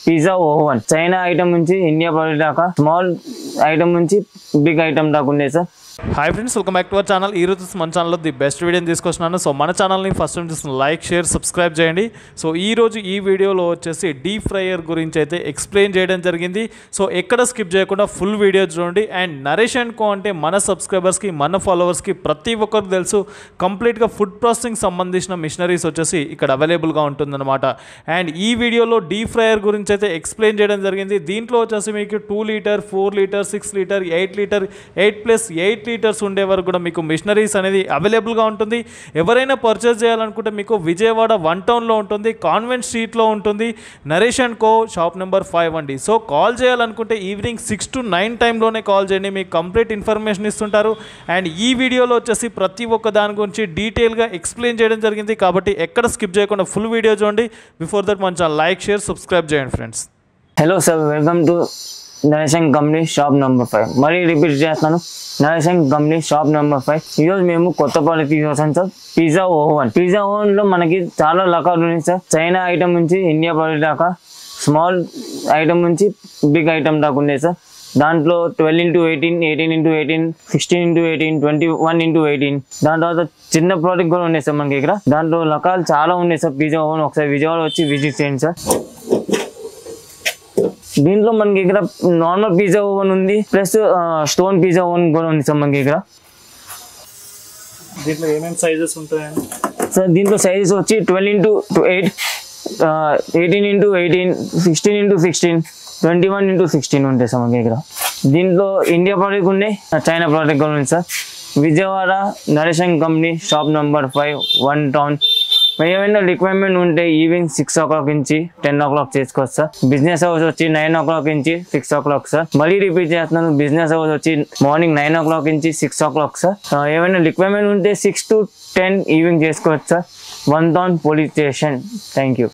Pizza oven China item నుంచి India product దాకా small item నుంచి బిగ్ ఐటమ్ దాకా ఉంది sir. Hi friends, welcome back to our channel. ఈరోజు మన ఛానల్లో ది బెస్ట్ వీడియోని తీసుకొచ్చినాను. సో మన ఛానల్ని ఫస్ట్ నుంచి లైక్, షేర్, సబ్స్క్రైబ్ చేయండి. సో ఈరోజు ఈ వీడియోలో వచ్చేసి డీప్ ఫ్రైయర్ గురించి అయితే ఎక్స్ప్లెయిన్ చేయడం జరిగింది. సో ఎక్కడ స్కిప్ చేయకుండా ఫుల్ వీడియో చూడండి. అండ్ నరేష్ అండ్ కో అంటే మన సబ్స్క్రైబర్స్కి, మన ఫాలోవర్స్కి ప్రతి ఒక్కరికి తెలుసు కంప్లీట్గా ఫుడ్ ప్రాసెసింగ్ సంబంధించిన మిషనరీస్ వచ్చేసి ఇక్కడ అవైలబుల్గా ఉంటుందన్నమాట. అండ్ ఈ వీడియోలో డీప్ ఫ్రైయర్ గురించి అయితే ఎక్స్ప్లెయిన్ చేయడం జరిగింది. దీంట్లో వచ్చేసి మీకు 2 litre, 4 litre, 6 litre, 8 litre, 8+8 litres ఉండే వరకు కూడా మీకు మిషనరీస్ అనేది అవైలబుల్గా ఉంటుంది. ఎవరైనా పర్చేస్ చేయాలనుకుంటే మీకు విజయవాడ 1 టౌన్లో ఉంటుంది, కాన్వెంట్ స్ట్రీట్లో ఉంటుంది, Naresh and co shop number 5 అండి. సో కాల్ చేయాలనుకుంటే ఈవినింగ్ 6 to 9 టైంలోనే కాల్ చేయండి, మీకు కంప్లీట్ ఇన్ఫర్మేషన్ ఇస్తుంటారు. అండ్ ఈ వీడియోలో వచ్చేసి ప్రతి ఒక్క దాని గురించి డీటెయిల్గా ఎక్స్ప్లెయిన్ చేయడం జరిగింది కాబట్టి ఎక్కడ స్కిప్ చేయకుండా ఫుల్ వీడియో చూడండి. బిఫోర్ దట్ మన ఛానల్ లైక్, షేర్, సబ్స్క్రైబ్ చేయండి friends. Hello sir, welcome to Naresh and company shop number 5. మళ్ళీ రిపీట్ చేస్తున్నాను, Naresh and company shop number 5. ఈరోజు మేము కొత్త ప్రోడక్ట్ తీసుకొస్తాం సార్, పిజ్జా ఓవెన్. పిజ్జా ఓవెన్లో మనకి చాలా రకాలు ఉన్నాయి సార్. చైనా ఐటమ్ నుంచి ఇండియా ప్రోడక్ట్ దాకా స్మాల్ ఐటమ్ నుంచి బిగ్ ఐటమ్ దాకా ఉన్నాయి సార్. దాంట్లో 12x18, 18x18, 16x18, 21x18, దాని తర్వాత చిన్న ప్రోడక్ట్ కూడా ఉన్నాయి సార్ మనకి ఇక్కడ. దాంట్లో రకాలు చాలా ఉన్నాయి సార్ పిజ్జా ఓవెన్. ఒకసారి విజయవాడ వచ్చి విజిట్ చేయండి సార్. దీంట్లో మనకి ఇక్కడ నార్మల్ పిజ్జా ఓవెన్ ఉంది, ప్లస్ స్టోన్ పిజ్జా ఓవెన్ కూడా ఉంది సార్ మనకి ఇక్కడ. దీంట్లో ఏమేమి సైజెస్ ఉంటాయండి సార్? దీంట్లో సైజెస్ వచ్చి 12x8, 18x18, 16x16, 21x16 ఉంటాయి సార్ మనకి ఇక్కడ. దీంట్లో ఇండియా ప్రోడక్ట్ ఉన్నాయి, చైనా ప్రోడక్ట్ కూడా ఉంది sir. Vijayawada Naresh and company shop number 5, 1 town. ఏమైనా రిక్వైర్మెంట్ ఉంటే ఈవినింగ్ 6 o'clock నుంచి 10 o'clock చేసుకోవచ్చు సార్. బిజినెస్ అవర్స్ వచ్చి 9 o'clock నుంచి 6 o'clock సార్. మళ్ళీ రిపీట్ చేస్తున్నాను, బిజినెస్ అవర్స్ వచ్చి మార్నింగ్ 9 o'clock నుంచి 6 o'clock సార్. ఏమైనా రిక్వైర్మెంట్ ఉంటే 6 to 10 ఈవినింగ్ చేసుకోవచ్చు sir. 1 town police station. Thank you.